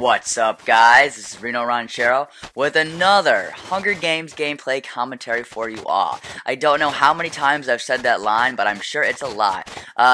What's up, guys? This is rinoranchero with another Hunger Games gameplay commentary for you all. I don't know how many times I've said that line, but I'm sure it's a lot.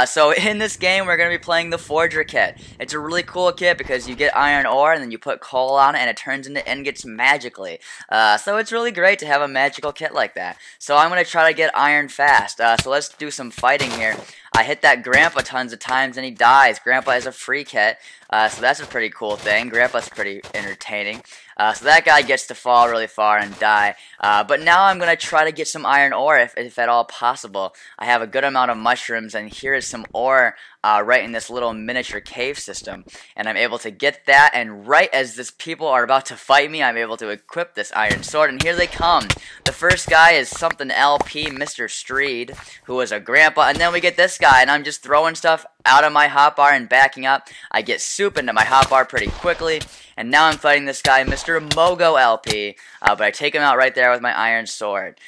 So in this game, we're going to be playing the Forger kit. It's a really cool kit because you get iron ore and then you put coal on it and it turns into ingots magically. So it's really great to have a magical kit like that. So I'm going to try to get iron fast. So let's do some fighting here. I hit that Grandpa tons of times and he dies. Grandpa is a free kit, so that's a pretty cool thing. Grandpa's pretty entertaining. So that guy gets to fall really far and die. But now I'm going to try to get some iron ore if at all possible. I have a good amount of mushrooms and here is some ore right in this little miniature cave system. And I'm able to get that, and right as these people are about to fight me, I'm able to equip this iron sword, and here they come. The first guy is something LP, Mr. Streed, who is a grandpa, and then we get this guy, and I'm just throwing stuff out of my hotbar and backing up. I get soup into my hotbar pretty quickly, and now I'm fighting this guy, Mr. Mogo LP, but I take him out right there with my iron sword.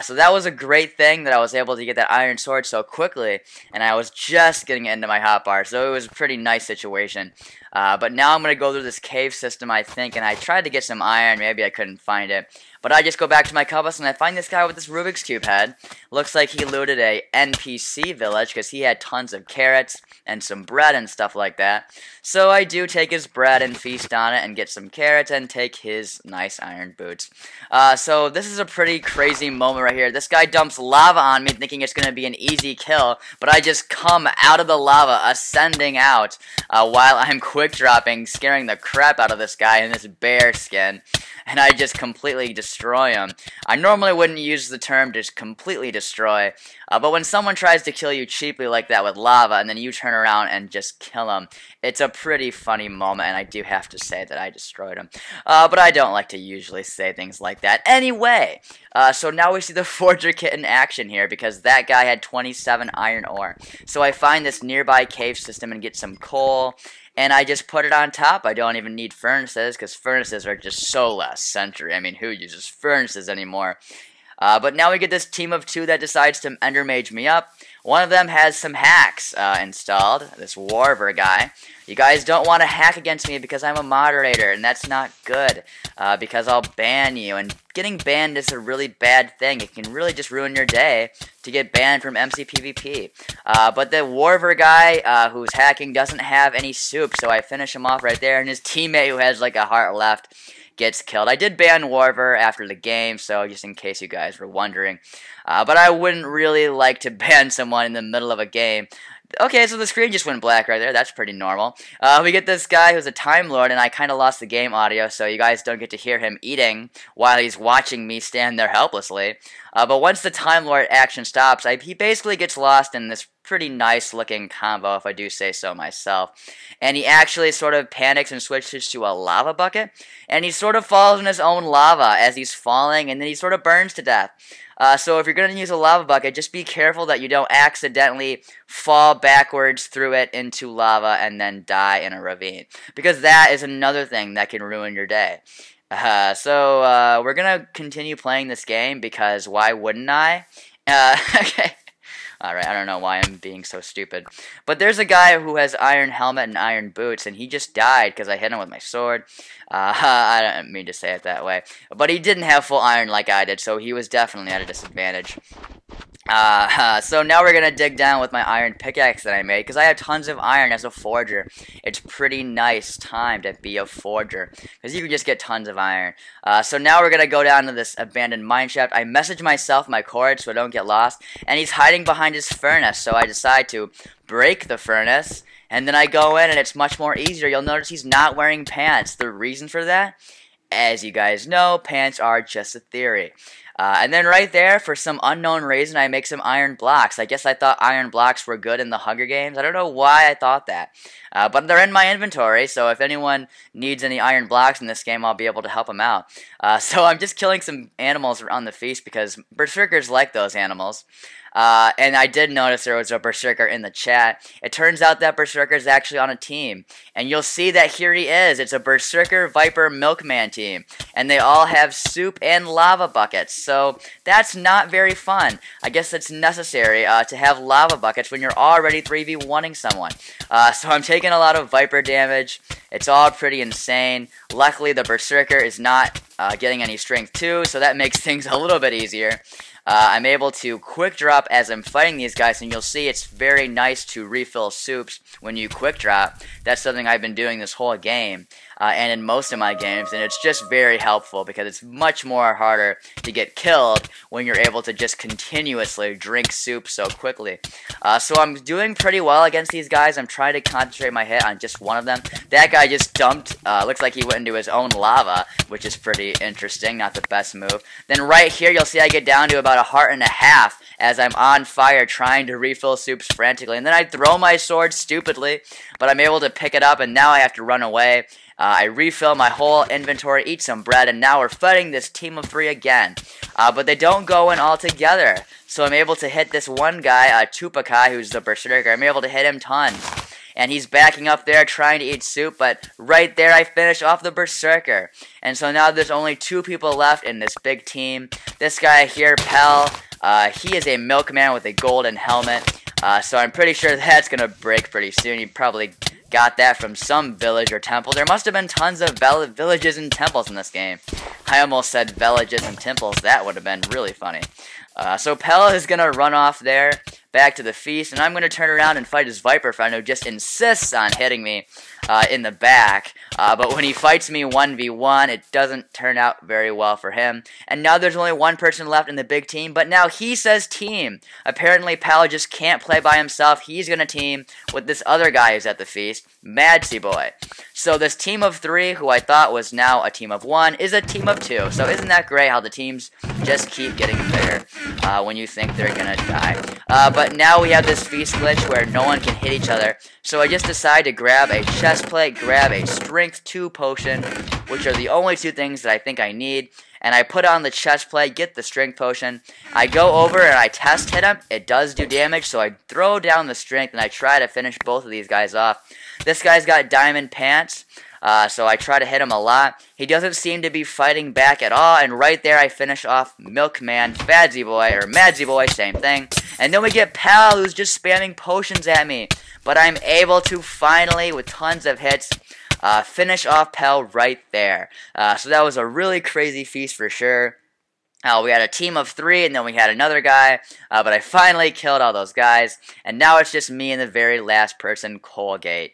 So that was a great thing that I was able to get that iron sword so quickly, and I was just getting into my hotbar, so it was a pretty nice situation. But now I'm going to go through this cave system, I think, and I tried to get some iron, maybe I couldn't find it. But I just go back to my compass and I find this guy with this Rubik's Cube head. Looks like he looted a NPC village because he had tons of carrots and some bread and stuff like that. So I do take his bread and feast on it and get some carrots and take his nice iron boots. So this is a pretty crazy moment right here. This guy dumps lava on me thinking it's going to be an easy kill, but I just come out of the lava, ascending out, while I'm quick dropping, scaring the crap out of this guy in this bear skin. And I just completely destroy him. I normally wouldn't use the term just completely destroy, but when someone tries to kill you cheaply like that with lava and then you turn around and just kill them, it's a pretty funny moment, and I do have to say that I destroyed him. But I don't like to usually say things like that. Anyway, so now we see the Forger kit in action here because that guy had 27 iron ore. So I find this nearby cave system and get some coal, and I just put it on top. I don't even need furnaces because furnaces are just so last century. I mean, who uses furnaces anymore? But now we get this team of two that decides to Ender Mage me up. One of them has some hacks installed, this Warver guy. You guys don't want to hack against me because I'm a moderator, and that's not good, because I'll ban you. And getting banned is a really bad thing. It can really just ruin your day to get banned from MCPVP. But the Warver guy who's hacking doesn't have any soup, so I finish him off right there, and his teammate who has like a heart left gets killed. I did ban Warver after the game, so just in case you guys were wondering. But I wouldn't really like to ban someone in the middle of a game. Okay, so the screen just went black right there. That's pretty normal. We get this guy who's a Time Lord, and I kind of lost the game audio, so you guys don't get to hear him eating while he's watching me stand there helplessly. But once the Time Lord action stops, he basically gets lost in this pretty nice looking combo, if I do say so myself. And he actually sort of panics and switches to a lava bucket, and he sort of falls in his own lava as he's falling, and then he sort of burns to death. So if you're going to use a lava bucket, just be careful that you don't accidentally fall backwards through it into lava and then die in a ravine, because that is another thing that can ruin your day. So we're going to continue playing this game because why wouldn't I? Okay. Alright, I don't know why I'm being so stupid. But there's a guy who has iron helmet and iron boots, and he just died because I hit him with my sword. I don't mean to say it that way. But he didn't have full iron like I did, so he was definitely at a disadvantage. So now we're going to dig down with my iron pickaxe that I made, because I have tons of iron as a forger. It's pretty nice time to be a forger, because you can just get tons of iron. So now we're going to go down to this abandoned mineshaft. I message myself my cord so I don't get lost, and he's hiding behind his furnace, so I decide to break the furnace, and then I go in, and it's much more easier. You'll notice he's not wearing pants. The reason for that? As you guys know, pants are just a theory. And then right there, for some unknown reason, I make some iron blocks. I guess I thought iron blocks were good in the Hunger Games. I don't know why I thought that. But they're in my inventory, so if anyone needs any iron blocks in this game, I'll be able to help them out. So I'm just killing some animals on the feast because berserkers like those animals. And I did notice there was a Berserker in the chat. It turns out that Berserker is actually on a team. And you'll see that here he is. It's a Berserker Viper Milkman team. And they all have soup and lava buckets. So that's not very fun. I guess it's necessary to have lava buckets when you're already 3v1ing someone. So I'm taking a lot of Viper damage. It's all pretty insane. Luckily, the Berserker is not getting any strength 2, so that makes things a little bit easier. I'm able to quick drop as I'm fighting these guys, and you'll see it's very nice to refill soups when you quick drop. That's something I've been doing this whole game, and in most of my games, and it's just very helpful because it's much more harder to get killed when you're able to just continuously drink soup so quickly. So I'm doing pretty well against these guys. I'm trying to concentrate my hit on just one of them. That guy just dumped, looks like he went into his own lava, which is pretty interesting, not the best move. Then right here, you'll see I get down to about 1.5 hearts as I'm on fire trying to refill soups frantically. And then I throw my sword stupidly, but I'm able to pick it up, and now I have to run away. I refill my whole inventory, eat some bread, and now we're fighting this team of 3 again. But they don't go in all together. So I'm able to hit this one guy, Tupakai, who's the Berserker. I'm able to hit him tons. And he's backing up there trying to eat soup, but right there I finish off the Berserker. And so now there's only 2 people left in this big team. This guy here, Pell, he is a milkman with a golden helmet. So I'm pretty sure that's going to break pretty soon. He probably got that from some village or temple. There must have been tons of villages and temples in this game. I almost said villages and temples. That would have been really funny. So Pell is going to run off there, back to the feast, and I'm going to turn around and fight his Viper friend who just insists on hitting me in the back. But when he fights me 1v1, it doesn't turn out very well for him. And now there's only one person left in the big team, but now he says team. Apparently Pal just can't play by himself. He's going to team with this other guy who's at the feast, Madsy Boy. So this team of 3, who I thought was now a team of 1, is a team of 2. So isn't that great how the teams just keep getting bigger when you think they're going to die. But now we have this feast glitch where no one can hit each other. So I just decide to grab a chest plate, grab a strength 2 potion, which are the only 2 things that I think I need. And I put on the chest plate, get the strength potion. I go over and I test hit him. It does do damage, so I throw down the strength and I try to finish both of these guys off. This guy's got diamond pants, so I try to hit him a lot. He doesn't seem to be fighting back at all, and right there I finish off Milkman, Madsy Boy, same thing. And then we get Pal, who's just spamming potions at me. But I'm able to finally, with tons of hits, finish off Pal right there. So that was a really crazy feast for sure. We had a team of 3, and then we had another guy, but I finally killed all those guys, and now it's just me and the very last person, Colgate,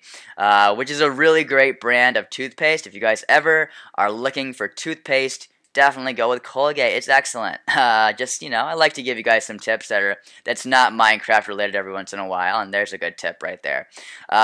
which is a really great brand of toothpaste. If you guys ever are looking for toothpaste, definitely go with Colgate. It's excellent. Just, you know, I like to give you guys some tips that's not Minecraft related every once in a while, and there's a good tip right there.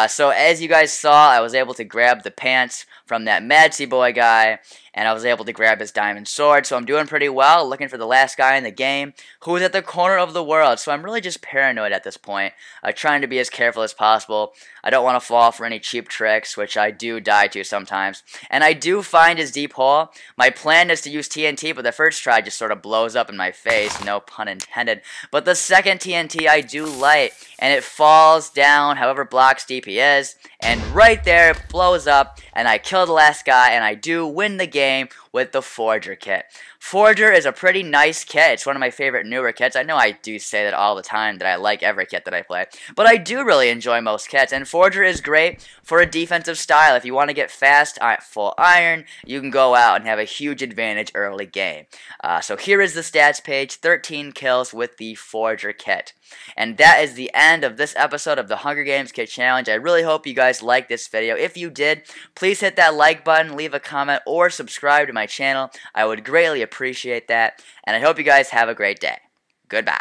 So as you guys saw, I was able to grab the pants from that Madsy Boy guy, and I was able to grab his diamond sword, so I'm doing pretty well, looking for the last guy in the game, who is at the corner of the world, so I'm really just paranoid at this point, trying to be as careful as possible. I don't want to fall for any cheap tricks, which I do die to sometimes, and I do find his deep hole. My plan is to use TNT, but the first try just sort of blows up in my face, no pun intended, but the second TNT I do light, and it falls down however blocks deep he is, and right there it blows up, and I kill the last guy, and I do win the game with the Forger kit. Forger is a pretty nice kit. It's one of my favorite newer kits. I know I do say that all the time, that I like every kit that I play, but I do really enjoy most kits, and Forger is great for a defensive style. If you want to get fast at full iron, you can go out and have a huge advantage early game. So here is the stats page, 13 kills with the Forger kit. And that is the end of this episode of the Hunger Games Kit Challenge. I really hope you guys liked this video. If you did, please hit that like button, leave a comment, or subscribe to my channel. I would greatly appreciate that. And I hope you guys have a great day. Goodbye.